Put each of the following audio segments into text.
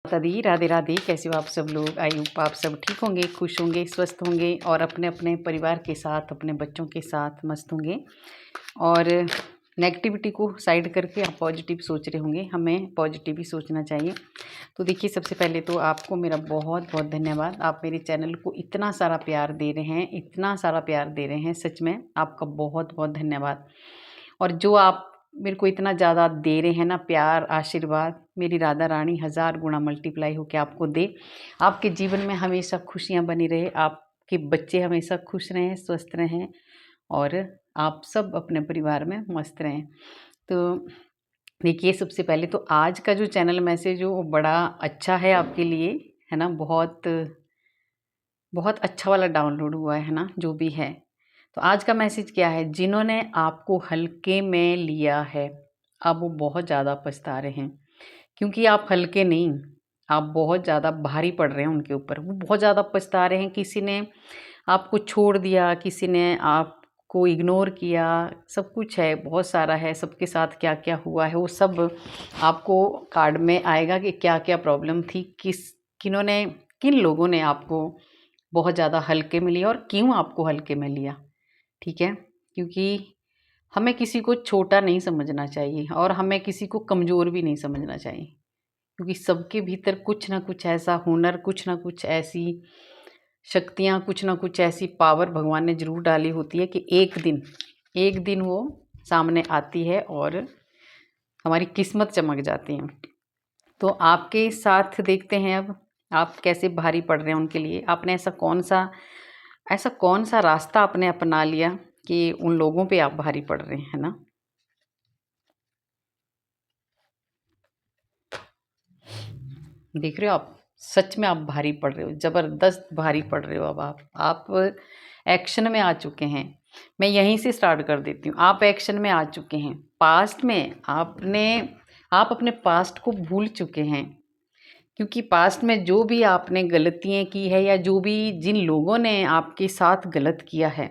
माता दी, राधे राधे। कैसे हो आप सब लोग? आई होप आप सब ठीक होंगे, खुश होंगे, स्वस्थ होंगे और अपने अपने परिवार के साथ, अपने बच्चों के साथ मस्त होंगे और नेगेटिविटी को साइड करके आप पॉजिटिव सोच रहे होंगे। हमें पॉजिटिव ही सोचना चाहिए। तो देखिए, सबसे पहले तो आपको मेरा बहुत बहुत धन्यवाद। आप मेरे चैनल को इतना सारा प्यार दे रहे हैं, इतना सारा प्यार दे रहे हैं, सच में आपका बहुत बहुत धन्यवाद। और जो आप मेरे को इतना ज़्यादा दे रहे हैं ना प्यार, आशीर्वाद, मेरी राधा रानी हज़ार गुना मल्टीप्लाई होकर आपको दे। आपके जीवन में हमेशा खुशियाँ बनी रहे, आपके बच्चे हमेशा खुश रहें, स्वस्थ रहें और आप सब अपने परिवार में मस्त रहें। तो देखिए, सबसे पहले तो आज का जो चैनल मैसेज हो वो बड़ा अच्छा है आपके लिए, है ना। बहुत बहुत अच्छा वाला डाउनलोड हुआ है ना, जो भी है। तो आज का मैसेज क्या है? जिन्होंने आपको हल्के में लिया है, अब वो बहुत ज़्यादा पछता रहे हैं, क्योंकि आप हल्के नहीं, आप बहुत ज़्यादा भारी पड़ रहे हैं उनके ऊपर। वो बहुत ज़्यादा पछता रहे हैं। किसी ने आपको छोड़ दिया, किसी ने आपको इग्नोर किया, सब कुछ है, बहुत सारा है। सबके साथ क्या क्या हुआ है वो सब आपको कार्ड में आएगा कि क्या क्या प्रॉब्लम थी, किन्होंने, किन लोगों ने आपको बहुत ज़्यादा हल्के में लिया और क्यों आपको हल्के में लिया। ठीक है, क्योंकि हमें किसी को छोटा नहीं समझना चाहिए और हमें किसी को कमज़ोर भी नहीं समझना चाहिए, क्योंकि सबके भीतर कुछ ना कुछ ऐसा हुनर, कुछ ना कुछ ऐसी शक्तियाँ, कुछ ना कुछ ऐसी पावर भगवान ने ज़रूर डाली होती है कि एक दिन वो सामने आती है और हमारी किस्मत चमक जाती है। तो आपके साथ देखते हैं अब आप कैसे भारी पड़ रहे हैं उनके लिए। आपने ऐसा कौन सा रास्ता आपने अपना लिया कि उन लोगों पे आप भारी पड़ रहे हैं, है ना। देख रहे हो आप, सच में आप भारी पड़ रहे हो, ज़बरदस्त भारी पड़ रहे हो। अब आप एक्शन में आ चुके हैं। मैं यहीं से स्टार्ट कर देती हूँ। आप एक्शन में आ चुके हैं। पास्ट में आप अपने पास्ट को भूल चुके हैं, क्योंकि पास्ट में जो भी आपने गलतियाँ की है या जो भी जिन लोगों ने आपके साथ गलत किया है,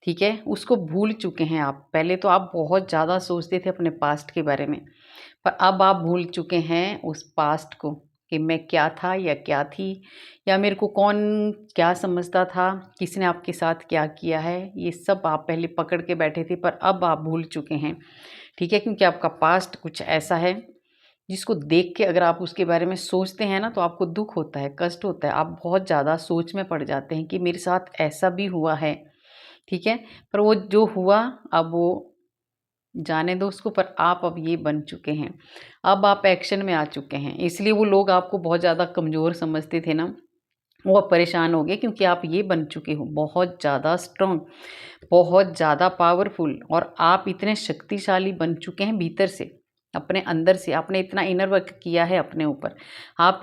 ठीक है, उसको भूल चुके हैं आप। पहले तो आप बहुत ज़्यादा सोचते थे अपने पास्ट के बारे में, पर अब आप भूल चुके हैं उस पास्ट को कि मैं क्या था या क्या थी, या मेरे को कौन क्या समझता था, किसने आपके साथ क्या किया है, ये सब आप पहले पकड़ के बैठे थे, पर अब आप भूल चुके हैं। ठीक है, क्योंकि आपका पास्ट कुछ ऐसा है जिसको देख के अगर आप उसके बारे में सोचते हैं ना, तो आपको दुख होता है, कष्ट होता है। आप बहुत ज़्यादा सोच में पड़ जाते हैं कि मेरे साथ ऐसा भी हुआ है। ठीक है, पर वो जो हुआ अब वो जाने दो उसको। पर आप अब ये बन चुके हैं, अब आप एक्शन में आ चुके हैं। इसलिए वो लोग आपको बहुत ज़्यादा कमज़ोर समझते थे ना, वो अब परेशान हो गए, क्योंकि आप ये बन चुके हो बहुत ज़्यादा स्ट्रॉन्ग, बहुत ज़्यादा पावरफुल, और आप इतने शक्तिशाली बन चुके हैं भीतर से, अपने अंदर से। आपने इतना इनर वर्क किया है अपने ऊपर। आप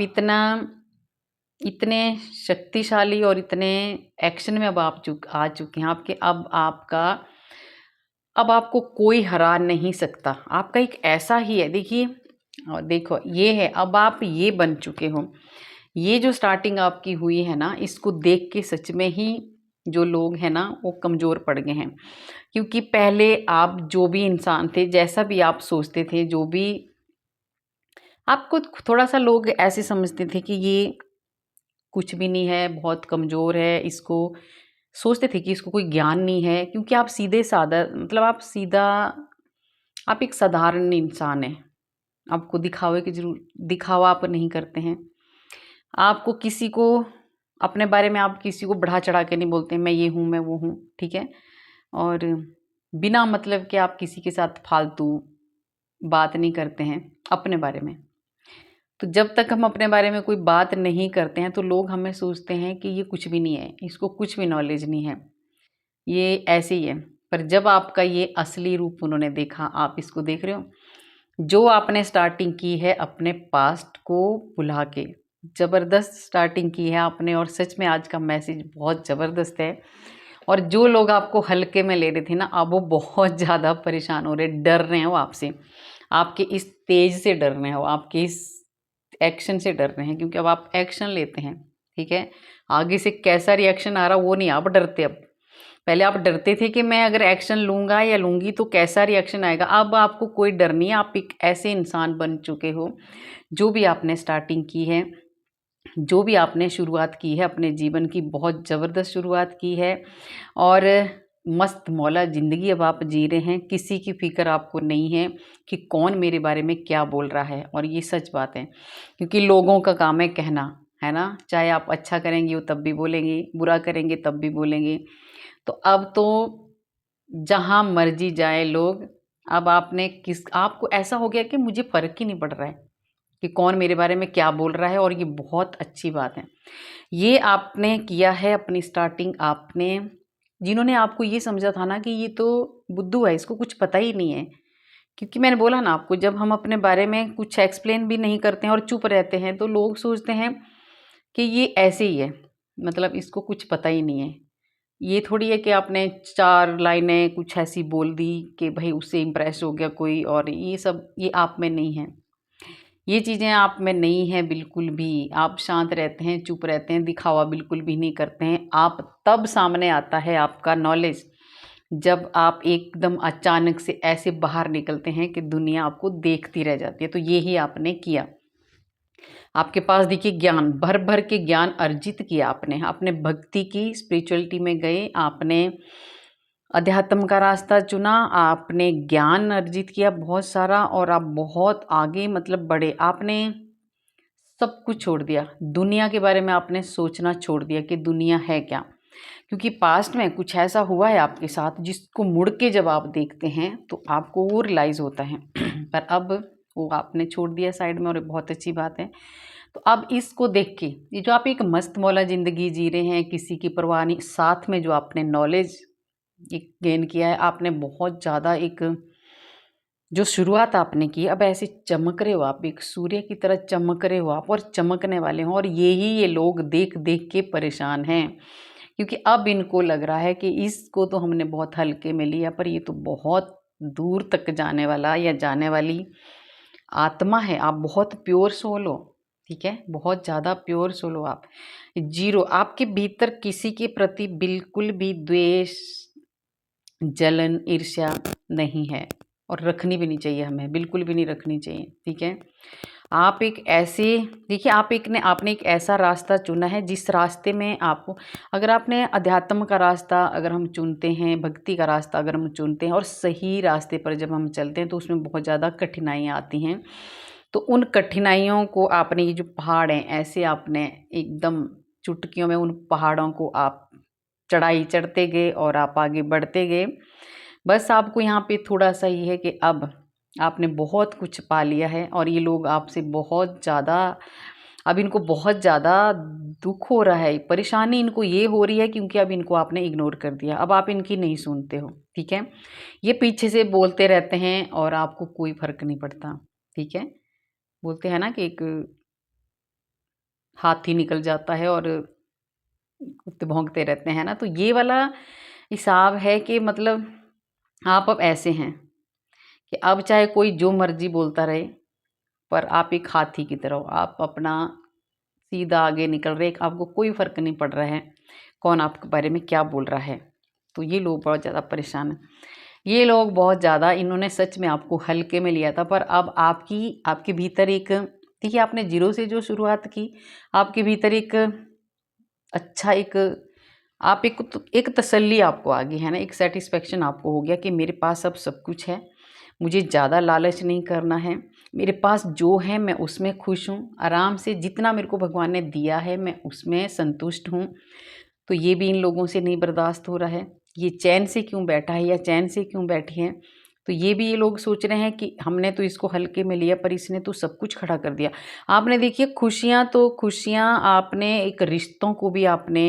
इतने शक्तिशाली और इतने एक्शन में अब आप आ चुके हैं। अब आपको कोई हरा नहीं सकता। आपका एक ऐसा ही है, देखिए, और देखो ये है, अब आप ये बन चुके हो। ये जो स्टार्टिंग आपकी हुई है ना, इसको देख के सच में ही जो लोग हैं ना वो कमज़ोर पड़ गए हैं। क्योंकि पहले आप जो भी इंसान थे, जैसा भी आप सोचते थे, जो भी आपको थोड़ा सा लोग ऐसे समझते थे कि ये कुछ भी नहीं है, बहुत कमज़ोर है, इसको सोचते थे कि इसको कोई ज्ञान नहीं है, क्योंकि आप सीधे साधा, मतलब आप एक साधारण इंसान हैं। आपको दिखावा आप नहीं करते हैं। आपको किसी को अपने बारे में आप किसी को बढ़ा चढ़ा के नहीं बोलते, मैं ये हूँ, मैं वो हूँ। ठीक है, और बिना मतलब के आप किसी के साथ फालतू बात नहीं करते हैं अपने बारे में। तो जब तक हम अपने बारे में कोई बात नहीं करते हैं, तो लोग हमें सोचते हैं कि ये कुछ भी नहीं है, इसको कुछ भी नॉलेज नहीं है, ये ऐसे ही है। पर जब आपका ये असली रूप उन्होंने देखा, आप इसको देख रहे हो, जो आपने स्टार्टिंग की है अपने पास्ट को भुला के, ज़बरदस्त स्टार्टिंग की है आपने। और सच में आज का मैसेज बहुत ज़बरदस्त है। और जो लोग आपको हल्के में ले रहे थे ना, अब वो बहुत ज़्यादा परेशान हो रहे, डर रहे हो आपसे, आपके इस तेज से डर रहे हो, आपके इस एक्शन से डर रहे हैं, क्योंकि अब आप एक्शन लेते हैं। ठीक है, आगे से कैसा रिएक्शन आ रहा वो नहीं आप डरते अब, पहले आप डरते थे कि मैं अगर एक्शन लूँगा या लूँगी तो कैसा रिएक्शन आएगा। अब आपको कोई डर नहीं है, आप एक ऐसे इंसान बन चुके हो, जो भी आपने स्टार्टिंग की है, जो भी आपने शुरुआत की है अपने जीवन की, बहुत ज़बरदस्त शुरुआत की है और मस्त मौला ज़िंदगी अब आप जी रहे हैं। किसी की फ़िक्र आपको नहीं है कि कौन मेरे बारे में क्या बोल रहा है, और ये सच बात है, क्योंकि लोगों का काम है कहना, है ना? चाहे आप अच्छा करेंगे वो तब भी बोलेंगे, बुरा करेंगे तब भी बोलेंगे। तो अब तो जहाँ मर्जी जाए लोग, अब आपको ऐसा हो गया कि मुझे फ़र्क ही नहीं पड़ रहा है कि कौन मेरे बारे में क्या बोल रहा है, और ये बहुत अच्छी बात है। ये आपने किया है अपनी स्टार्टिंग, आपने जिन्होंने आपको ये समझा था ना कि ये तो बुद्धू है, इसको कुछ पता ही नहीं है, क्योंकि मैंने बोला ना आपको, जब हम अपने बारे में कुछ एक्सप्लेन भी नहीं करते हैं और चुप रहते हैं तो लोग सोचते हैं कि ये ऐसे ही है, मतलब इसको कुछ पता ही नहीं है। ये थोड़ी है कि आपने 4 लाइनें कुछ ऐसी बोल दी कि भाई उससे इम्प्रेस हो गया कोई, और ये सब ये आप में नहीं है। ये चीज़ें आप में नहीं हैं बिल्कुल भी। आप शांत रहते हैं, चुप रहते हैं, दिखावा बिल्कुल भी नहीं करते हैं। आप तब सामने आता है आपका नॉलेज, जब आप एकदम अचानक से ऐसे बाहर निकलते हैं कि दुनिया आपको देखती रह जाती है। तो ये ही आपने किया। आपके पास देखिए ज्ञान, भर भर के ज्ञान अर्जित किया आपने। आपने भक्ति की, स्पिरिचुअलिटी में गए, आपने अध्यात्म का रास्ता चुना, आपने ज्ञान अर्जित किया बहुत सारा, और आप बहुत आगे मतलब बढ़े। आपने सब कुछ छोड़ दिया, दुनिया के बारे में आपने सोचना छोड़ दिया कि दुनिया है क्या, क्योंकि पास्ट में कुछ ऐसा हुआ है आपके साथ जिसको मुड़ के जब आप देखते हैं तो आपको वो रियलाइज़ होता है। पर अब वो आपने छोड़ दिया साइड में, और ये बहुत अच्छी बात है। तो अब इसको देख के ये जो आप एक मस्त मौला ज़िंदगी जी रहे हैं, किसी की परवाह नहीं, साथ में जो आपने नॉलेज एक गेन किया है, आपने बहुत ज़्यादा एक जो शुरुआत आपने की, अब ऐसे चमक रहे हो आप, एक सूर्य की तरह चमक रहे हो आप, और चमकने वाले हो। और ये लोग देख देख के परेशान हैं, क्योंकि अब इनको लग रहा है कि इसको तो हमने बहुत हल्के में लिया, पर ये तो बहुत दूर तक जाने वाला या जाने वाली आत्मा है। आप बहुत प्योर सोल हो, ठीक है, बहुत ज़्यादा प्योर सोल हो आप। जीरो, आपके भीतर किसी के प्रति बिल्कुल भी द्वेष, जलन, ईर्ष्या नहीं है, और रखनी भी नहीं चाहिए, हमें बिल्कुल भी नहीं रखनी चाहिए, ठीक है। आप एक ऐसे, देखिए आपने एक ऐसा रास्ता चुना है जिस रास्ते में आपको, अगर आपने अध्यात्म का रास्ता अगर हम चुनते हैं, भक्ति का रास्ता अगर हम चुनते हैं, और सही रास्ते पर जब हम चलते हैं तो उसमें बहुत ज़्यादा कठिनाइयाँ आती हैं। तो उन कठिनाइयों को आपने, ये जो पहाड़ हैं ऐसे आपने एकदम चुटकियों में उन पहाड़ों को आप चढ़ाई चढ़ते गए और आप आगे बढ़ते गए। बस आपको यहाँ पे थोड़ा-सा ये है कि अब आपने बहुत कुछ पा लिया है, और ये लोग आपसे बहुत ज़्यादा, अब इनको बहुत ज़्यादा दुःख हो रहा है, परेशानी इनको ये हो रही है क्योंकि अब इनको आपने इग्नोर कर दिया। अब आप इनकी नहीं सुनते हो, ठीक है? ये पीछे से बोलते रहते हैं और आपको कोई फ़र्क नहीं पड़ता, ठीक है? बोलते हैं ना कि एक हाथी निकल जाता है और कुत्ते भौंकते रहते हैं ना, तो ये वाला हिसाब है कि मतलब आप अब ऐसे हैं कि अब चाहे कोई जो मर्ज़ी बोलता रहे, पर आप एक हाथी की तरह हो। आप अपना सीधा आगे निकल रहे, आपको कोई फ़र्क नहीं पड़ रहा है कौन आपके बारे में क्या बोल रहा है। तो ये लोग बहुत ज़्यादा परेशान हैं। ये लोग बहुत ज़्यादा, इन्होंने सच में आपको हल्के में लिया था, पर अब आपके भीतर एक, देखिए आपने ज़ीरो से जो शुरुआत की, आपके भीतर एक अच्छा एक, आप एक तसल्ली आपको आ गई है ना, एक सैटिस्फैक्शन आपको हो गया कि मेरे पास अब सब कुछ है, मुझे ज़्यादा लालच नहीं करना है, मेरे पास जो है मैं उसमें खुश हूँ, आराम से जितना मेरे को भगवान ने दिया है मैं उसमें संतुष्ट हूँ। तो ये भी इन लोगों से नहीं बर्दाश्त हो रहा है, ये चैन से क्यों बैठा है या चैन से क्यों बैठी है। तो ये भी ये लोग सोच रहे हैं कि हमने तो इसको हल्के में लिया, पर इसने तो सब कुछ खड़ा कर दिया। आपने देखिए खुशियाँ आपने एक रिश्तों को भी आपने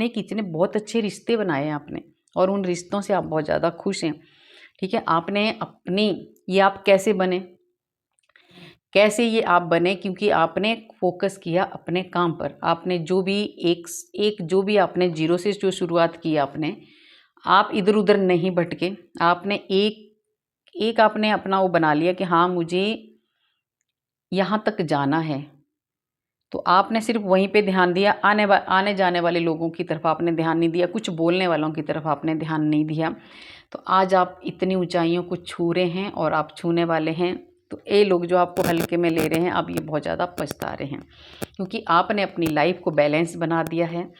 एक इतने बहुत अच्छे रिश्ते बनाए हैं आपने, और उन रिश्तों से आप बहुत ज़्यादा खुश हैं, ठीक है। आपने अपनी, ये आप कैसे बने, कैसे ये आप बने, क्योंकि आपने फोकस किया अपने काम पर। आपने जो भी जो भी आपने जीरो से जो शुरुआत की आपने, आप इधर उधर नहीं भटके। आपने एक आपने अपना वो बना लिया कि हाँ मुझे यहाँ तक जाना है, तो आपने सिर्फ वहीं पे ध्यान दिया, आने जाने वाले लोगों की तरफ आपने ध्यान नहीं दिया, कुछ बोलने वालों की तरफ आपने ध्यान नहीं दिया। तो आज आप इतनी ऊंचाइयों को छू रहे हैं और आप छूने वाले हैं। तो ये लोग जो आपको हल्के में ले रहे हैं, अब ये बहुत ज़्यादा पछता रहे हैं, क्योंकि आपने अपनी लाइफ को बैलेंस बना दिया है।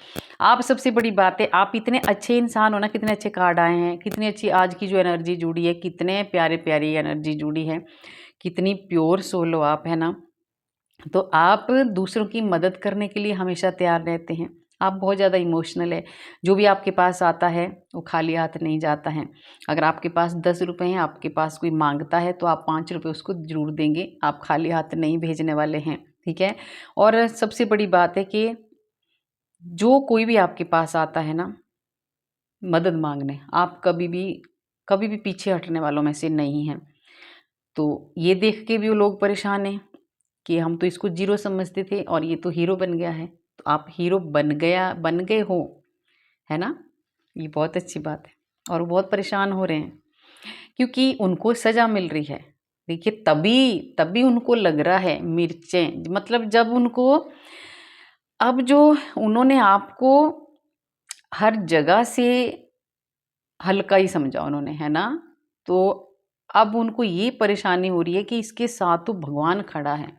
आप सबसे बड़ी बात है, आप इतने अच्छे इंसान हो ना, कितने अच्छे कार्ड आए हैं, कितनी अच्छी आज की जो एनर्जी जुड़ी है, कितने प्यारे प्यारी एनर्जी जुड़ी है, कितनी प्योर सोल हो आप, है ना। तो आप दूसरों की मदद करने के लिए हमेशा तैयार रहते हैं। आप बहुत ज़्यादा इमोशनल है। जो भी आपके पास आता है वो खाली हाथ नहीं जाता है। अगर आपके पास 10 रुपये हैं, आपके पास कोई मांगता है तो आप 5 रुपये उसको ज़रूर देंगे। आप खाली हाथ नहीं भेजने वाले हैं, ठीक है। और सबसे बड़ी बात है कि जो कोई भी आपके पास आता है ना मदद मांगने, आप कभी भी पीछे हटने वालों में से नहीं हैं। तो ये देख के भी वो लोग परेशान हैं कि हम तो इसको जीरो समझते थे और ये तो हीरो बन गया है। तो आप हीरो बन गए हो, है ना। ये बहुत अच्छी बात है। और वो बहुत परेशान हो रहे हैं क्योंकि उनको सज़ा मिल रही है। देखिए, तभी उनको लग रहा है मिर्चें, मतलब जब उनको, अब जो उन्होंने आपको हर जगह से हल्का ही समझा उन्होंने, है ना। तो अब उनको ये परेशानी हो रही है कि इसके साथ तो भगवान खड़ा है।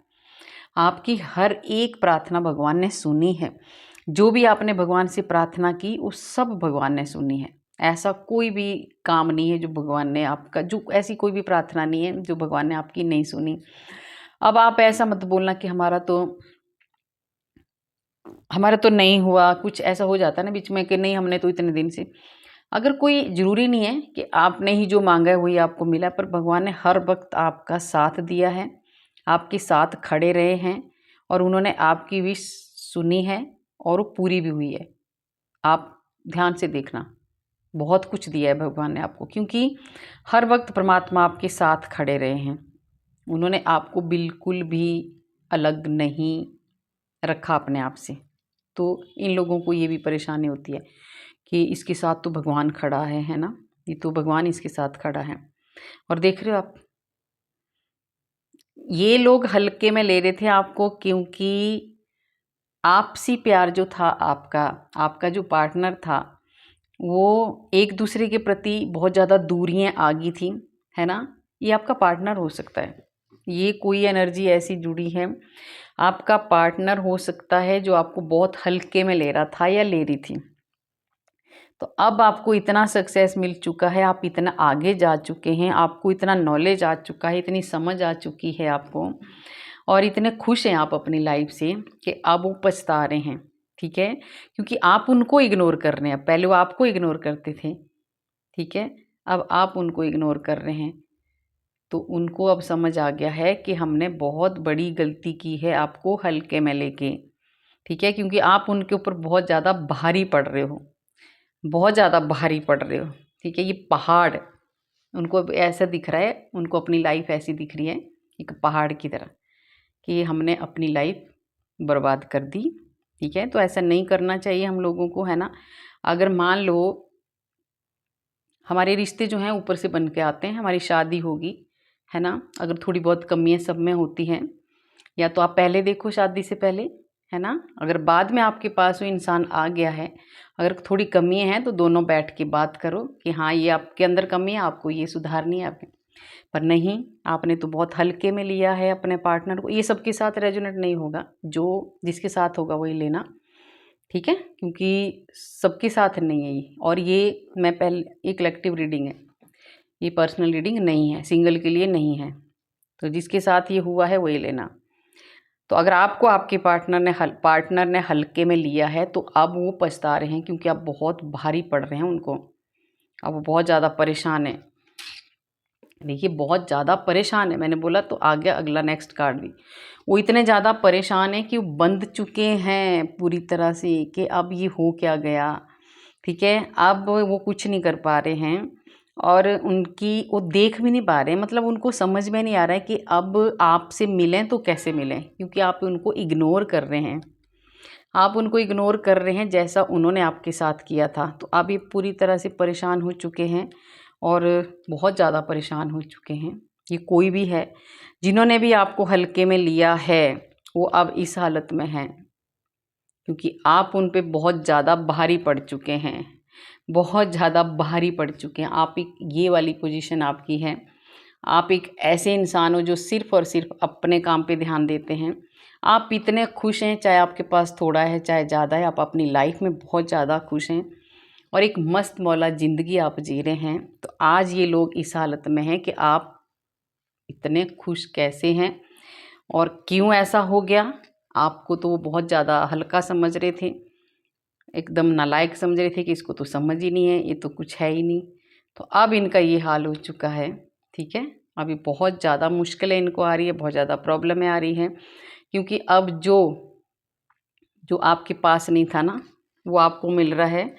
आपकी हर एक प्रार्थना भगवान ने सुनी है। जो भी आपने भगवान से प्रार्थना की वो सब भगवान ने सुनी है। ऐसा कोई भी काम नहीं है जो भगवान ने आपका, जो ऐसी कोई भी प्रार्थना नहीं है जो भगवान ने आपकी नहीं सुनी। अब आप ऐसा मत बोलना कि हमारा तो नहीं हुआ, कुछ ऐसा हो जाता है ना बीच में कि नहीं हमने तो इतने दिन से। अगर कोई ज़रूरी नहीं है कि आपने ही जो मांगा है वही आपको मिला, पर भगवान ने हर वक्त आपका साथ दिया है, आपके साथ खड़े रहे हैं और उन्होंने आपकी विश सुनी है और वो पूरी भी हुई है। आप ध्यान से देखना, बहुत कुछ दिया है भगवान ने आपको, क्योंकि हर वक्त परमात्मा आपके साथ खड़े रहे हैं। उन्होंने आपको बिल्कुल भी अलग नहीं रखा अपने आप से। तो इन लोगों को ये भी परेशानी होती है कि इसके साथ तो भगवान खड़ा है ना, ये तो भगवान इसके साथ खड़ा है। और देख रहे हो आप, ये लोग हल्के में ले रहे थे आपको क्योंकि आपसी प्यार जो था, आपका जो पार्टनर था वो एक दूसरे के प्रति बहुत ज़्यादा दूरियां आ गई थी, है ना। ये आपका पार्टनर हो सकता है, ये कोई एनर्जी ऐसी जुड़ी है, आपका पार्टनर हो सकता है जो आपको बहुत हल्के में ले रहा था या ले रही थी। तो अब आपको इतना सक्सेस मिल चुका है, आप इतना आगे जा चुके हैं, आपको इतना नॉलेज आ चुका है, इतनी समझ आ चुकी है आपको, और इतने खुश हैं आप अपनी लाइफ से कि अब वो पछता रहे हैं, ठीक है। क्योंकि आप उनको इग्नोर कर रहे हैं, पहले वो आपको इग्नोर करते थे, ठीक है। अब आप उनको इग्नोर कर रहे हैं, तो उनको अब समझ आ गया है कि हमने बहुत बड़ी गलती की है आपको हल्के में लेके, ठीक है। क्योंकि आप उनके ऊपर बहुत ज़्यादा भारी पड़ रहे हो, बहुत ज़्यादा भारी पड़ रहे हो, ठीक है। ये पहाड़ उनको अब ऐसा दिख रहा है, उनको अपनी लाइफ ऐसी दिख रही है एक पहाड़ की तरह कि हमने अपनी लाइफ बर्बाद कर दी, ठीक है। तो ऐसा नहीं करना चाहिए हम लोगों को, है ना। अगर मान लो हमारे रिश्ते जो हैं ऊपर से बन के आते हैं, हमारी शादी होगी, है ना, अगर थोड़ी बहुत कमियां सब में होती हैं, या तो आप पहले देखो शादी से पहले, है ना। अगर बाद में आपके पास वो इंसान आ गया है, अगर थोड़ी कमी है तो दोनों बैठ के बात करो कि हाँ ये आपके अंदर कमी है, आपको ये सुधारनी है आपने। पर नहीं, आपने तो बहुत हल्के में लिया है अपने पार्टनर को। ये सबके साथ रेजोनेट नहीं होगा, जो जिसके साथ होगा वही लेना, ठीक है। क्योंकि सबके साथ नहीं है ये, और ये मैं पहले, ये कलेक्टिव रीडिंग है, ये पर्सनल रीडिंग नहीं है, सिंगल के लिए नहीं है। तो जिसके साथ ये हुआ है वही लेना। तो अगर आपको आपके पार्टनर ने हल्के में लिया है तो अब वो पछता रहे हैं, क्योंकि आप बहुत भारी पड़ रहे हैं उनको। अब वो बहुत ज़्यादा परेशान है, देखिए बहुत ज़्यादा परेशान है। मैंने बोला तो आ गया अगला नेक्स्ट कार्ड भी। वो इतने ज़्यादा परेशान है कि वो बंध चुके हैं पूरी तरह से कि अब ये हो क्या गया, ठीक है। अब वो कुछ नहीं कर पा रहे हैं और उनकी वो देख भी नहीं पा रहे हैं, मतलब उनको समझ में नहीं आ रहा है कि अब आपसे मिलें तो कैसे मिलें, क्योंकि आप उनको इग्नोर कर रहे हैं। आप उनको इग्नोर कर रहे हैं जैसा उन्होंने आपके साथ किया था। तो आप ये पूरी तरह से परेशान हो चुके हैं और बहुत ज़्यादा परेशान हो चुके हैं। ये कोई भी है जिन्होंने भी आपको हल्के में लिया है, वो अब इस हालत में हैं क्योंकि आप उन पे बहुत ज़्यादा भारी पड़ चुके हैं, बहुत ज़्यादा भारी पड़ चुके हैं। आप एक ये वाली पोजीशन आपकी है। आप एक ऐसे इंसान हो जो सिर्फ़ और सिर्फ अपने काम पे ध्यान देते हैं। आप इतने खुश हैं, चाहे आपके पास थोड़ा है चाहे ज़्यादा है, आप अपनी लाइफ में बहुत ज़्यादा खुश हैं और एक मस्त मौला ज़िंदगी आप जी रहे हैं। तो आज ये लोग इस हालत में हैं कि आप इतने खुश कैसे हैं और क्यों ऐसा हो गया। आपको तो वो बहुत ज़्यादा हल्का समझ रहे थे, एकदम नालायक समझ रहे थे कि इसको तो समझ ही नहीं है, ये तो कुछ है ही नहीं। तो अब इनका ये हाल हो चुका है, ठीक है। अभी बहुत ज़्यादा मुश्किलें इनको आ रही है, बहुत ज़्यादा प्रॉब्लमें आ रही हैं क्योंकि अब जो जो आपके पास नहीं था ना, वो आपको मिल रहा है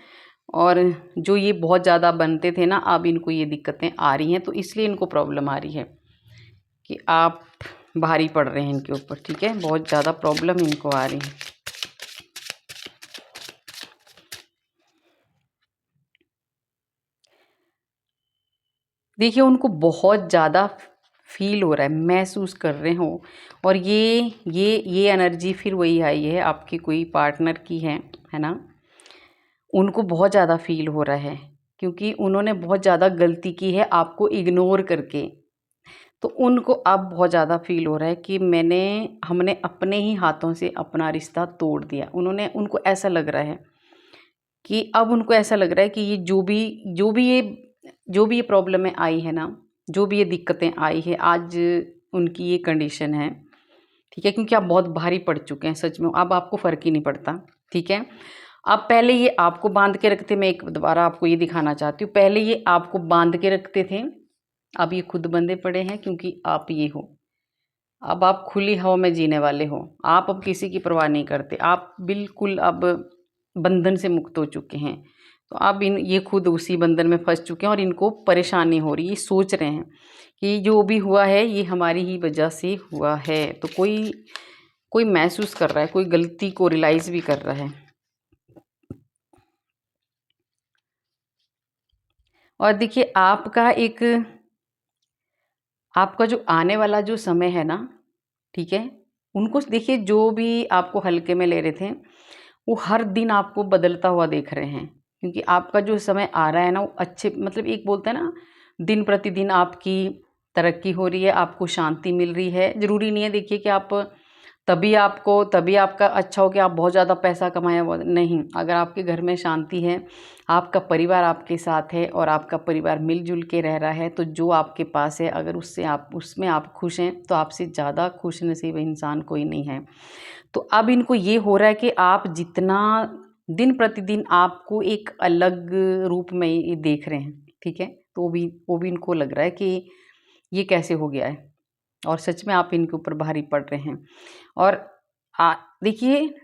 और जो ये बहुत ज़्यादा बनते थे ना, अब इनको ये दिक्कतें आ रही हैं। तो इसलिए इनको प्रॉब्लम आ रही है कि आप भारी पड़ रहे हैं इनके ऊपर, ठीक है। बहुत ज़्यादा प्रॉब्लम इनको आ रही है। देखिए उनको बहुत ज़्यादा फील हो रहा है, महसूस कर रहे हो और ये एनर्जी फिर वही आई है आपकी कोई पार्टनर की है ना। उनको बहुत ज़्यादा फील हो रहा है क्योंकि उन्होंने बहुत ज़्यादा गलती की है आपको इग्नोर करके। तो उनको अब बहुत ज़्यादा फील हो रहा है कि हमने अपने ही हाथों से अपना रिश्ता तोड़ दिया। उनको ऐसा लग रहा है कि अब उनको ऐसा लग रहा है कि ये जो भी ये प्रॉब्लमें आई है ना, जो भी ये दिक्कतें आई है, आज उनकी ये कंडीशन है, ठीक है। क्योंकि आप बहुत भारी पड़ चुके हैं सच में, अब आपको फ़र्क ही नहीं पड़ता, ठीक है। अब पहले ये आपको बांध के रखते, मैं एक दोबारा आपको ये दिखाना चाहती हूँ, पहले ये आपको बांध के रखते थे, अब ये खुद बंधे पड़े हैं क्योंकि आप ये हो। अब आप खुली हवा में जीने वाले हो, आप अब किसी की परवाह नहीं करते, आप बिल्कुल अब बंधन से मुक्त हो चुके हैं। तो अब ये खुद उसी बंधन में फंस चुके हैं और इनको परेशानी हो रही है। ये सोच रहे हैं कि जो भी हुआ है ये हमारी ही वजह से हुआ है। तो कोई कोई महसूस कर रहा है, कोई गलती को रियलाइज़ भी कर रहा है। और देखिए आपका जो आने वाला जो समय है ना, ठीक है, उनको देखिए जो भी आपको हल्के में ले रहे थे, वो हर दिन आपको बदलता हुआ देख रहे हैं क्योंकि आपका जो समय आ रहा है ना, वो अच्छे मतलब एक बोलते हैं ना, दिन प्रतिदिन आपकी तरक्की हो रही है, आपको शांति मिल रही है। ज़रूरी नहीं है देखिए कि आप तभी आपका अच्छा हो कि आप बहुत ज़्यादा पैसा कमाएं, वो नहीं। अगर आपके घर में शांति है, आपका परिवार आपके साथ है और आपका परिवार मिलजुल के रह रहा है, तो जो आपके पास है अगर उसमें आप खुश हैं, तो आपसे ज़्यादा खुश नसीब इंसान कोई नहीं है। तो अब इनको ये हो रहा है कि आप जितना दिन प्रतिदिन आपको एक अलग रूप में ये देख रहे हैं, ठीक है। तो वो भी इनको लग रहा है कि ये कैसे हो गया है और सच में आप इनके ऊपर भारी पड़ रहे हैं। और देखिए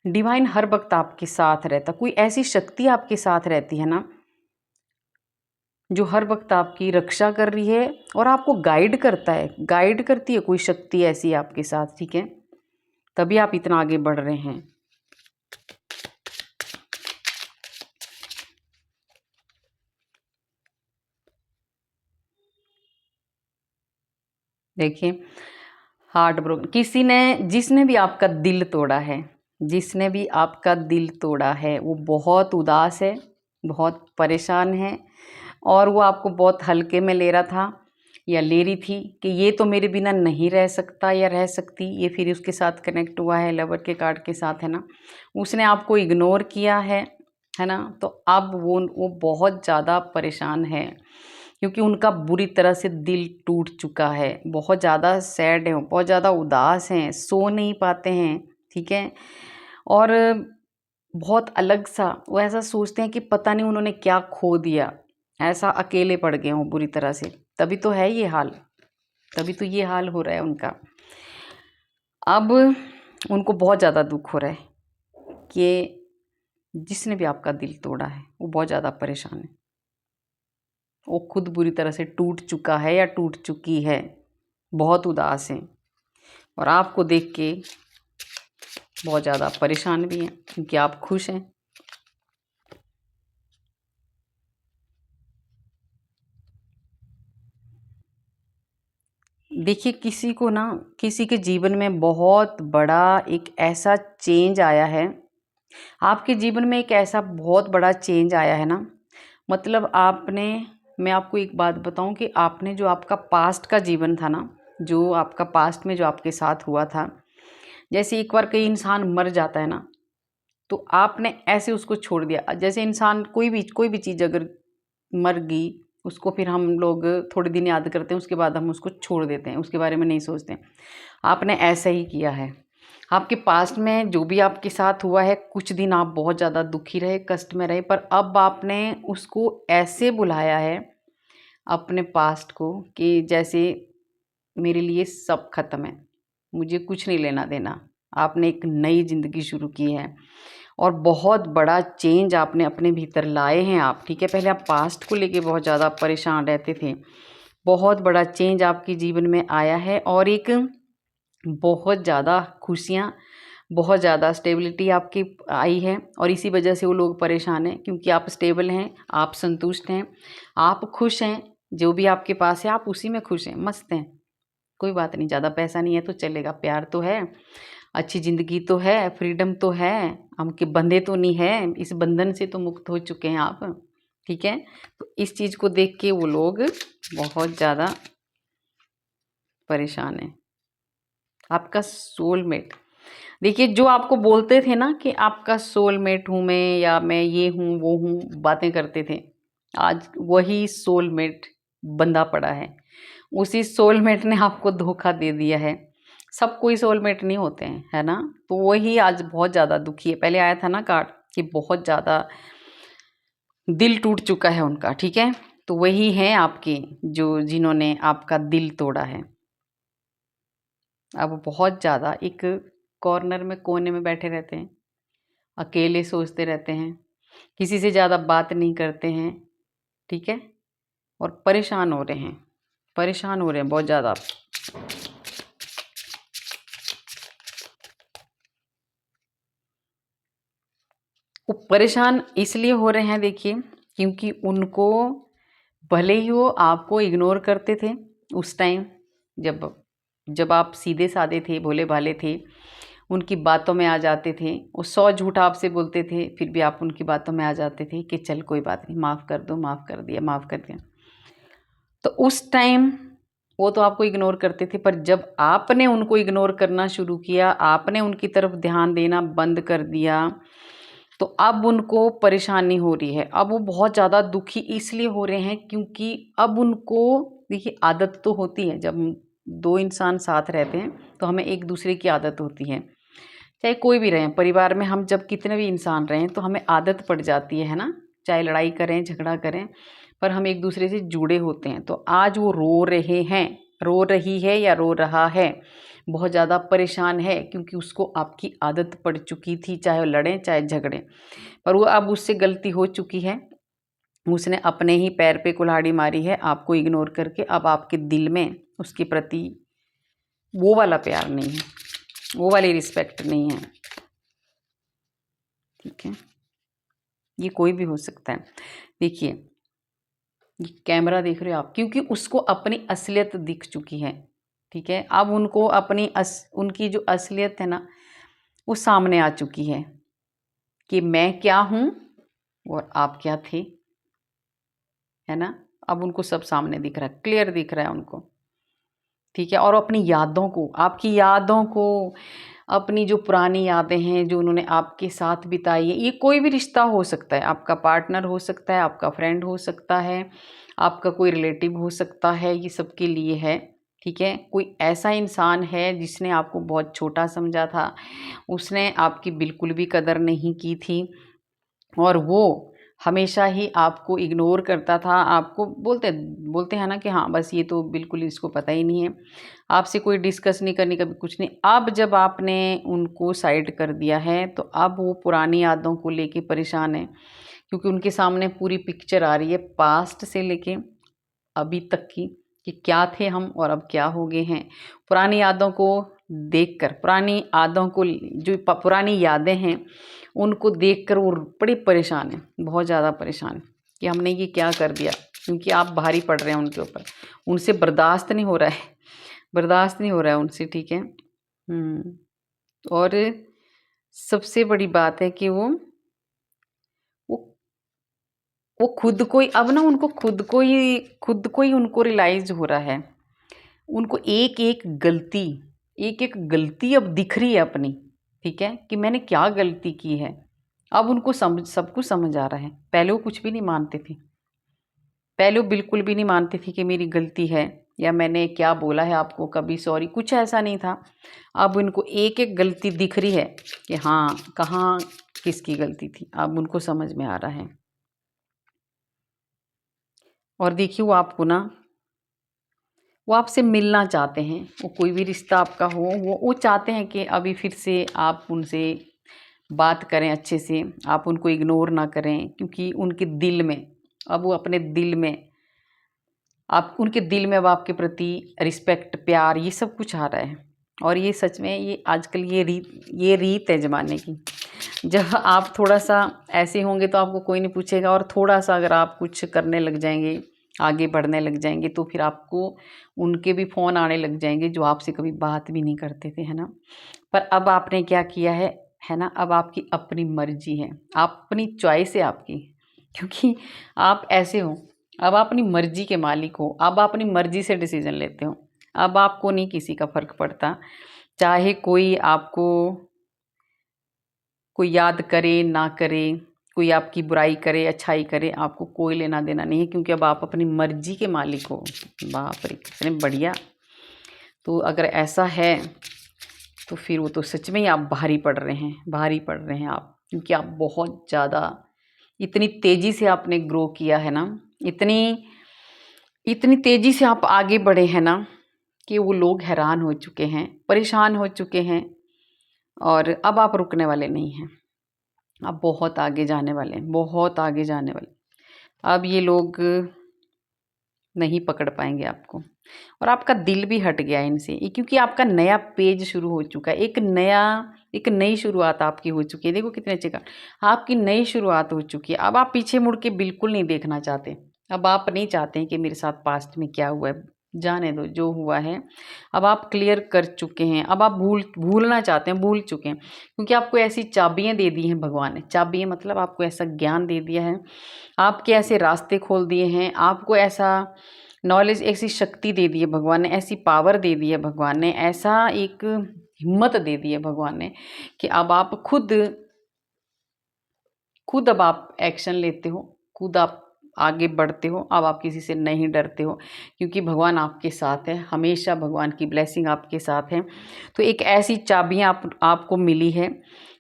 डिवाइन हर वक्त आपके साथ रहता, कोई ऐसी शक्ति आपके साथ रहती है ना, जो हर वक्त आपकी रक्षा कर रही है और आपको गाइड करती है, कोई शक्ति ऐसी आपके साथ, ठीक है। तभी आप इतना आगे बढ़ रहे हैं। देखिए हार्ट ब्रोकन जिसने भी आपका दिल तोड़ा है, जिसने भी आपका दिल तोड़ा है, वो बहुत उदास है, बहुत परेशान है और वो आपको बहुत हल्के में ले रहा था या ले रही थी कि ये तो मेरे बिना नहीं रह सकता या रह सकती। ये फिर उसके साथ कनेक्ट हुआ है लवर के कार्ड के साथ, है ना। उसने आपको इग्नोर किया है ना। तो अब वो बहुत ज़्यादा परेशान है क्योंकि उनका बुरी तरह से दिल टूट चुका है, बहुत ज़्यादा सैड है, बहुत ज़्यादा उदास हैं, सो नहीं पाते हैं, ठीक है। और बहुत अलग सा वो ऐसा सोचते हैं कि पता नहीं उन्होंने क्या खो दिया, ऐसा अकेले पड़ गए हों बुरी तरह से। तभी तो है ये हाल, तभी तो ये हाल हो रहा है उनका। अब उनको बहुत ज़्यादा दुख हो रहा है कि जिसने भी आपका दिल तोड़ा है वो बहुत ज़्यादा परेशान है, वो खुद बुरी तरह से टूट चुका है या टूट चुकी है, बहुत उदास हैं और आपको देख के बहुत ज़्यादा परेशान भी हैं क्योंकि आप खुश हैं। देखिए, किसी को ना, किसी के जीवन में बहुत बड़ा एक ऐसा चेंज आया है, आपके जीवन में एक ऐसा बहुत बड़ा चेंज आया है ना, मतलब आपने, मैं आपको एक बात बताऊं कि आपने जो आपका पास्ट का जीवन था ना, जो आपका पास्ट में जो आपके साथ हुआ था, जैसे एक बार कई इंसान मर जाता है ना, तो आपने ऐसे उसको छोड़ दिया। जैसे इंसान कोई भी चीज़ अगर मर गई, उसको फिर हम लोग थोड़े दिन याद करते हैं, उसके बाद हम उसको छोड़ देते हैं, उसके बारे में नहीं सोचते। आपने ऐसा ही किया है। आपके पास्ट में जो भी आपके साथ हुआ है, कुछ दिन आप बहुत ज़्यादा दुखी रहे, कष्ट में रहे, पर अब आपने उसको ऐसे बुलाया है अपने पास्ट को कि जैसे मेरे लिए सब खत्म है, मुझे कुछ नहीं लेना देना। आपने एक नई ज़िंदगी शुरू की है और बहुत बड़ा चेंज आपने अपने भीतर लाए हैं आप, ठीक है। पहले आप पास्ट को लेके बहुत ज़्यादा परेशान रहते थे, बहुत बड़ा चेंज आपके जीवन में आया है और एक बहुत ज़्यादा खुशियाँ, बहुत ज़्यादा स्टेबिलिटी आपकी आई है। और इसी वजह से वो लोग परेशान हैं, क्योंकि आप स्टेबल हैं, आप संतुष्ट हैं, आप खुश हैं, जो भी आपके पास है आप उसी में खुश हैं, मस्त हैं। कोई बात नहीं, ज़्यादा पैसा नहीं है तो चलेगा, प्यार तो है, अच्छी ज़िंदगी तो है, फ्रीडम तो है, हम के बंधे तो नहीं है, इस बंधन से तो मुक्त हो चुके हैं आप, ठीक है। तो इस चीज़ को देख के वो लोग बहुत ज़्यादा परेशान हैं। आपका सोलमेट, देखिए जो आपको बोलते थे ना कि आपका सोलमेट हूँ मैं, या मैं ये हूँ वो हूँ, बातें करते थे, आज वही सोलमेट बंधा पड़ा है। उसी सोलमेट ने आपको धोखा दे दिया है। सब कोई सोलमेट नहीं होते हैं, है ना। तो वही आज बहुत ज़्यादा दुखी है। पहले आया था ना कार्ड कि बहुत ज़्यादा दिल टूट चुका है उनका, ठीक है। तो वही हैं आपके, जो जिन्होंने आपका दिल तोड़ा है। अब बहुत ज़्यादा एक कॉर्नर में, कोने में बैठे रहते हैं, अकेले सोचते रहते हैं, किसी से ज़्यादा बात नहीं करते हैं, ठीक है। और परेशान हो रहे हैं, परेशान हो रहे हैं बहुत ज़्यादा। वो परेशान इसलिए हो रहे हैं, देखिए, क्योंकि उनको, भले ही वो आपको इग्नोर करते थे उस टाइम, जब जब आप सीधे साधे थे, भोले भाले थे, उनकी बातों में आ जाते थे। वो 100 झूठ आपसे बोलते थे, फिर भी आप उनकी बातों में आ जाते थे कि चल कोई बात नहीं, माफ़ कर दो, माफ़ कर दिया, माफ़ कर दिया। तो उस टाइम वो तो आपको इग्नोर करते थे, पर जब आपने उनको इग्नोर करना शुरू किया, आपने उनकी तरफ ध्यान देना बंद कर दिया, तो अब उनको परेशानी हो रही है। अब वो बहुत ज़्यादा दुखी इसलिए हो रहे हैं क्योंकि अब उनको, देखिए, आदत तो होती है, जब दो इंसान साथ रहते हैं तो हमें एक दूसरे की आदत होती है, चाहे कोई भी रहें परिवार में, हम जब कितने भी इंसान रहें तो हमें आदत पड़ जाती है ना, चाहे लड़ाई करें, झगड़ा करें, पर हम एक दूसरे से जुड़े होते हैं। तो आज वो रो रहे हैं, रो रही है या रो रहा है, बहुत ज़्यादा परेशान है, क्योंकि उसको आपकी आदत पड़ चुकी थी, चाहे वो लड़ें चाहे झगड़ें। पर वो, अब उससे गलती हो चुकी है, उसने अपने ही पैर पे कुल्हाड़ी मारी है, आपको इग्नोर करके। अब आपके दिल में उसके प्रति वो वाला प्यार नहीं है, वो वाली रिस्पेक्ट नहीं है, ठीक है। ये कोई भी हो सकता है। देखिए, ये कैमरा देख रहे हो आप, क्योंकि उसको अपनी असलियत दिख चुकी है, ठीक है। अब उनको अपनी उनकी जो असलियत है ना, वो सामने आ चुकी है कि मैं क्या हूँ और आप क्या थे, है ना। अब उनको सब सामने दिख रहा है, क्लियर दिख रहा है उनको, ठीक है। और अपनी यादों को, आपकी यादों को, अपनी जो पुरानी यादें हैं जो उन्होंने आपके साथ बिताई है, ये कोई भी रिश्ता हो सकता है, आपका पार्टनर हो सकता है, आपका फ्रेंड हो सकता है, आपका कोई रिलेटिव हो सकता है, ये सबके लिए है, ठीक है। कोई ऐसा इंसान है जिसने आपको बहुत छोटा समझा था, उसने आपकी बिल्कुल भी कदर नहीं की थी, और वो हमेशा ही आपको इग्नोर करता था, आपको बोलते बोलते हैं ना कि हाँ बस ये तो बिल्कुल इसको पता ही नहीं है, आपसे कोई डिस्कस नहीं करनी, कभी कुछ नहीं। अब जब आपने उनको साइड कर दिया है, तो अब वो पुरानी यादों को लेके परेशान है, क्योंकि उनके सामने पूरी पिक्चर आ रही है, पास्ट से लेके अभी तक की, कि क्या थे हम और अब क्या हो गए हैं। पुरानी यादों को देखकर, पुरानी यादों को, जो पुरानी यादें हैं उनको देखकर वो बड़े परेशान हैं, बहुत ज़्यादा परेशान हैं कि हमने ये क्या कर दिया, क्योंकि आप भारी पड़ रहे हैं उनके ऊपर, उनसे बर्दाश्त नहीं हो रहा है। बर्दाश्त नहीं हो रहा है उनसे, ठीक है। और सबसे बड़ी बात है कि वो वो खुद को ही अब ना, उनको खुद को ही उनको रियलाइज हो रहा है। उनको एक एक गलती अब दिख रही है अपनी, ठीक है, कि मैंने क्या गलती की है। अब उनको सब कुछ समझ आ रहा है। पहले वो कुछ भी नहीं मानते थे। पहले वो बिल्कुल भी नहीं मानती थी कि मेरी गलती है या मैंने क्या बोला है आपको, कभी सॉरी, कुछ ऐसा नहीं था। अब उनको एक एक गलती दिख रही है कि हाँ, कहाँ किसकी गलती थी, अब उनको समझ में आ रहा है। और देखिए वो आपसे मिलना चाहते हैं। वो कोई भी रिश्ता आपका हो, वो चाहते हैं कि अभी फिर से आप उनसे बात करें अच्छे से, आप उनको इग्नोर ना करें, क्योंकि उनके दिल में, अब वो अपने दिल में, आप उनके दिल में अब आपके प्रति रिस्पेक्ट, प्यार, ये सब कुछ आ रहा है। और ये सच में, ये आजकल ये रीत है ज़माने की। जब आप थोड़ा सा ऐसे होंगे तो आपको कोई नहीं पूछेगा, और थोड़ा सा अगर आप कुछ करने लग जाएंगे, आगे बढ़ने लग जाएंगे, तो फिर आपको उनके भी फ़ोन आने लग जाएंगे जो आपसे कभी बात भी नहीं करते थे, है ना। पर अब आपने क्या किया है ना, अब आपकी अपनी मर्जी है, अपनी चॉइस है आपकी, क्योंकि आप ऐसे हो। अब आप अपनी मर्जी के मालिक हो, अब आप अपनी मर्जी से डिसीजन लेते हो। अब आपको नहीं किसी का फ़र्क पड़ता, चाहे कोई याद करे ना करे, कोई आपकी बुराई करे अच्छाई करे, आपको कोई लेना देना नहीं है, क्योंकि अब आप अपनी मर्जी के मालिक हो। बाप रे, कितने बढ़िया। तो अगर ऐसा है तो फिर वो तो सच में ही आप भारी पड़ रहे हैं, भारी पड़ रहे हैं आप, क्योंकि आप बहुत ज़्यादा, इतनी तेज़ी से आपने ग्रो किया है ना, इतनी इतनी तेज़ी से आप आगे बढ़े हैं ना, कि वो लोग हैरान हो चुके हैं, परेशान हो चुके हैं। और अब आप रुकने वाले नहीं हैं, आप बहुत आगे जाने वाले हैं, बहुत आगे जाने वाले। अब ये लोग नहीं पकड़ पाएंगे आपको, और आपका दिल भी हट गया है इनसे, क्योंकि आपका नया पेज शुरू हो चुका है, एक नई शुरुआत आपकी हो चुकी है। देखो कितने अच्छे का, आपकी नई शुरुआत हो चुकी है। अब आप पीछे मुड़ के बिल्कुल नहीं देखना चाहते। अब आप नहीं चाहते हैं कि मेरे साथ पास्ट में क्या हुआ है, जाने दो जो हुआ है। अब आप क्लियर कर चुके हैं, अब आप भूलना चाहते हैं, भूल चुके हैं, क्योंकि आपको ऐसी चाबियाँ दे दी हैं भगवान ने। चाबियाँ मतलब आपको ऐसा ज्ञान दे दिया है, आपके ऐसे रास्ते खोल दिए हैं, आपको ऐसा नॉलेज, ऐसी शक्ति दे दी है भगवान ने, ऐसी पावर दे दी है भगवान ने, ऐसा एक हिम्मत दे दी है भगवान ने, कि अब आप खुद अब आप एक्शन लेते हो, खुद आप आगे बढ़ते हो। अब आप किसी से नहीं डरते हो, क्योंकि भगवान आपके साथ है, हमेशा भगवान की ब्लेसिंग आपके साथ है। तो एक ऐसी चाबियाँ आपको मिली है।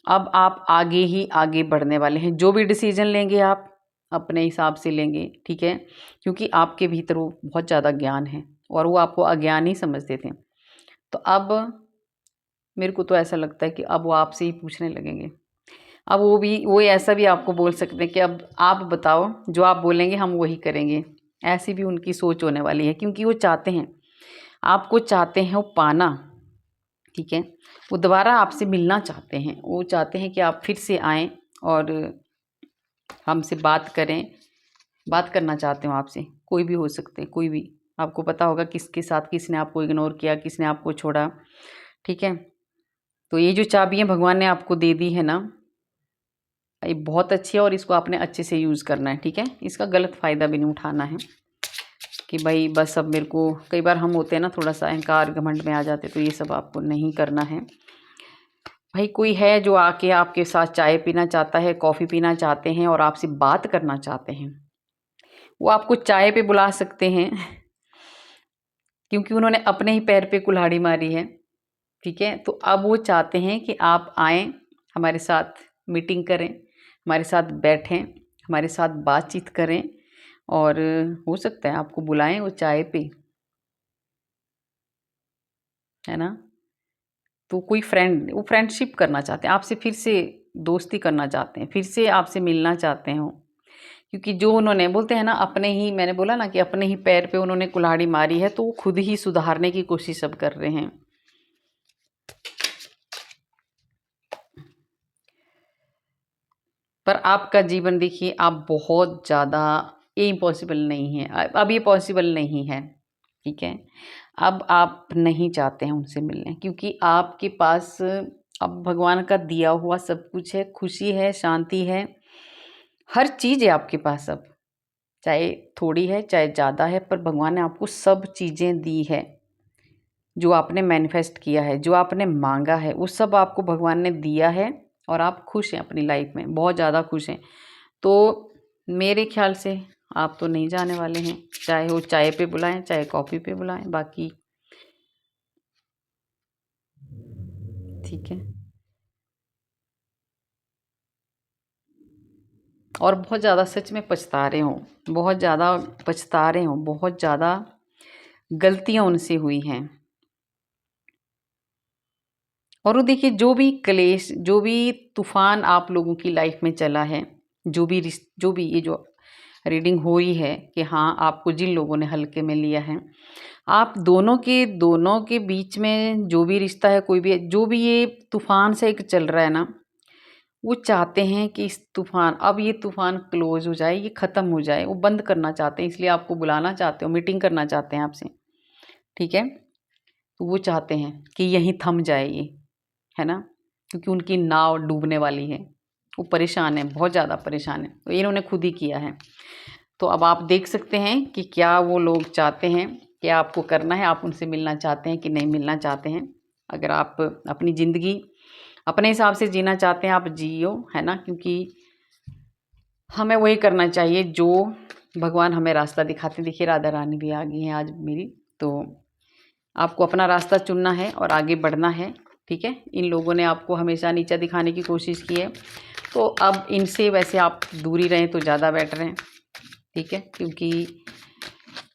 अब आप आगे ही आगे बढ़ने वाले हैं। जो भी डिसीजन लेंगे आप अपने हिसाब से लेंगे, ठीक है, क्योंकि आपके भीतर वो बहुत ज़्यादा ज्ञान है, और वो आपको अज्ञान ही समझते थे। तो अब मेरे को तो ऐसा लगता है कि अब वो आपसे ही पूछने लगेंगे। अब वो ऐसा भी आपको बोल सकते हैं कि अब आप बताओ, जो आप बोलेंगे हम वही करेंगे। ऐसी भी उनकी सोच होने वाली है, क्योंकि वो चाहते हैं, आपको चाहते हैं वो पाना, ठीक है। वो दोबारा आपसे मिलना चाहते हैं, वो चाहते हैं कि आप फिर से आएँ और हमसे बात करें। बात करना चाहते हो आपसे, कोई भी हो सकते हैं, कोई भी। आपको पता होगा किसके साथ किसने आपको इग्नोर किया, किसने आपको छोड़ा, ठीक है। तो ये जो चाबियाँ भगवान ने आपको दे दी है ना, ये बहुत अच्छी है, और इसको आपने अच्छे से यूज़ करना है, ठीक है। इसका गलत फ़ायदा भी नहीं उठाना है कि भाई बस अब मेरे को, कई बार हम होते हैं ना थोड़ा सा अहंकार घमंड में आ जाते, तो ये सब आपको नहीं करना है। भाई कोई है जो आके आपके साथ चाय पीना चाहता है, कॉफ़ी पीना चाहते हैं और आपसे बात करना चाहते हैं, वो आपको चाय पे बुला सकते हैं, क्योंकि उन्होंने अपने ही पैर पे कुल्हाड़ी मारी है, ठीक है। तो अब वो चाहते हैं कि आप आएँ, हमारे साथ मीटिंग करें, हमारे साथ बैठें, हमारे साथ बातचीत करें, और हो सकता है आपको बुलाएं वो चाय पे, है ना। तो कोई वो फ्रेंडशिप करना चाहते हैं आपसे, फिर से दोस्ती करना चाहते हैं, फिर से आपसे मिलना चाहते हो, क्योंकि जो उन्होंने, बोलते हैं ना, अपने ही, मैंने बोला ना कि अपने ही पैर पे उन्होंने कुल्हाड़ी मारी है, तो वो खुद ही सुधारने की कोशिश अब कर रहे हैं। पर आपका जीवन देखिए, आप बहुत ज़्यादा, ये इम्पॉसिबल नहीं है, अब ये पॉसिबल नहीं है, ठीक है। अब आप नहीं चाहते हैं उनसे मिलने, क्योंकि आपके पास अब भगवान का दिया हुआ सब कुछ है, खुशी है, शांति है, हर चीज़ है आपके पास अब। चाहे थोड़ी है, चाहे ज़्यादा है, पर भगवान ने आपको सब चीज़ें दी है। जो आपने मैनिफेस्ट किया है, जो आपने मांगा है, वो सब आपको भगवान ने दिया है और आप खुश हैं अपनी लाइफ में, बहुत ज़्यादा खुश हैं। तो मेरे ख्याल से आप तो नहीं जाने वाले हैं, चाहे वो चाय पे बुलाएं, चाहे कॉफ़ी पे बुलाएं, बाकी ठीक है। और बहुत ज़्यादा सच में पछता रहे हों, बहुत ज़्यादा पछता रहे हों, बहुत ज़्यादा गलतियाँ उनसे हुई हैं। और वो देखिए, जो भी क्लेश, जो भी तूफ़ान आप लोगों की लाइफ में चला है, जो भी ये जो रीडिंग हुई है कि हाँ, आपको जिन लोगों ने हल्के में लिया है, आप दोनों के बीच में जो भी रिश्ता है, कोई भी जो भी ये तूफ़ान सा एक चल रहा है ना, वो चाहते हैं कि अब ये तूफ़ान क्लोज़ हो जाए, ये ख़त्म हो जाए, वो बंद करना चाहते हैं, इसलिए आपको बुलाना चाहते हो, मीटिंग करना चाहते हैं आपसे, ठीक है? तो वो चाहते हैं कि यहीं थम जाए ये, है ना? क्योंकि उनकी नाव डूबने वाली है, वो परेशान हैं, बहुत ज़्यादा परेशान हैं, तो इन्होंने खुद ही किया है। तो अब आप देख सकते हैं कि क्या वो लोग चाहते हैं, क्या आपको करना है, आप उनसे मिलना चाहते हैं कि नहीं मिलना चाहते हैं। अगर आप अपनी ज़िंदगी अपने हिसाब से जीना चाहते हैं, आप जियो, है ना? क्योंकि हमें वही करना चाहिए जो भगवान हमें रास्ता दिखाते हैं। देखिए, राधा रानी भी आ गई हैं आज मेरी, तो आपको अपना रास्ता चुनना है और आगे बढ़ना है, ठीक है? इन लोगों ने आपको हमेशा नीचा दिखाने की कोशिश की है, तो अब इनसे वैसे आप दूरी रहें तो ज़्यादा बेटर है, ठीक है? क्योंकि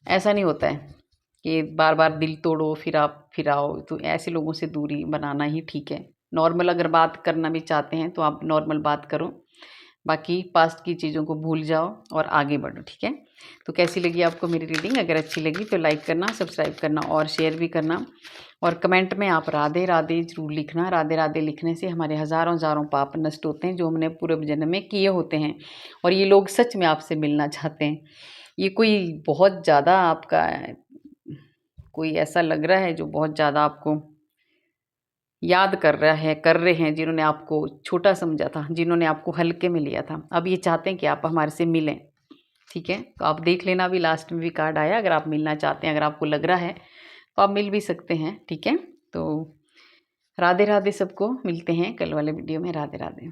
ऐसा नहीं होता है कि बार बार दिल तोड़ो फिर आओ, तो ऐसे लोगों से दूरी बनाना ही ठीक है। नॉर्मल अगर बात करना भी चाहते हैं तो आप नॉर्मल बात करो, बाकी पास्ट की चीज़ों को भूल जाओ और आगे बढ़ो, ठीक है? तो कैसी लगी आपको मेरी रीडिंग? अगर अच्छी लगी तो लाइक करना, सब्सक्राइब करना और शेयर भी करना, और कमेंट में आप राधे राधे ज़रूर लिखना। राधे राधे लिखने से हमारे हज़ारों हज़ारों पाप नष्ट होते हैं जो हमने पूर्व जन्म में किए होते हैं, और ये लोग सच में आपसे मिलना चाहते हैं। ये कोई बहुत ज़्यादा आपका कोई ऐसा लग रहा है जो बहुत ज़्यादा आपको याद कर रहे हैं, जिन्होंने आपको छोटा समझा था, जिन्होंने आपको हल्के में लिया था, अब ये चाहते हैं कि आप हमारे से मिलें, ठीक है? तो आप देख लेना, अभी लास्ट में भी कार्ड आया, अगर आप मिलना चाहते हैं, अगर आपको लग रहा है तो आप मिल भी सकते हैं, ठीक है? तो राधे राधे सबको, मिलते हैं कल वाले वीडियो में। राधे राधे।